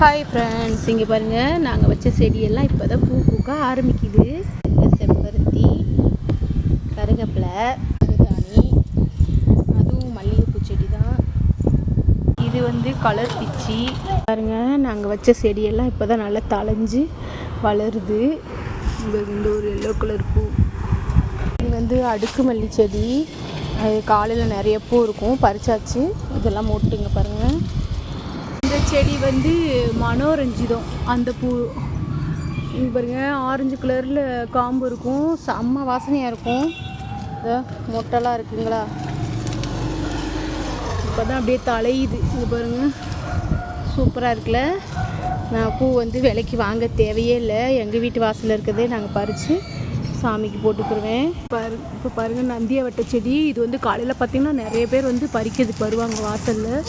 Hi friends, இங்கே பாருங்கள், நாங்கள் வச்ச செடியெல்லாம் இப்போ தான் பூ பூக்க ஆரம்பிக்குது. செம்பருத்தி, கருகப்பிலை, மருதாணி, அதுவும் மல்லிகைப்பூ செடி தான். இது வந்து கலர் பிச்சி. பாருங்கள், நாங்கள் வச்ச செடியெல்லாம் இப்போ தான் நல்லா தழைஞ்சு வளருது. இந்த ஒரு எல்லோ கலர் பூ. இது வந்து அடுக்கு மல்லி செடி. அது காலையில் நிறைய பூ இருக்கும், பறிச்சாச்சு. இதெல்லாம் மொட்டுங்க பாருங்கள். இந்த செடி வந்து மனோரஞ்சிதம். அந்த பூ இது பாருங்க, ஆரஞ்சு கலரில் காம்பு இருக்கும், செம்ம வாசனையாக இருக்கும். மொட்டெல்லாம் இருக்குங்களா, இப்போ தான் அப்படியே தலையுது. இங்கே பாருங்கள், சூப்பராக இருக்குல்ல. நான் பூ வந்து விலைக்கு வாங்க தேவையே இல்லை, எங்கள் வீட்டு வாசலில் இருக்கிறதே நாங்கள் பறித்து சாமிக்கு போட்டுக்கிடுவேன். இப்போ பாருங்கள், நந்தியாவட்டை செடி. இது வந்து காலையில் பார்த்திங்கன்னா நிறைய பேர் வந்து பறிக்கிறது வருவாங்க வாசலில்.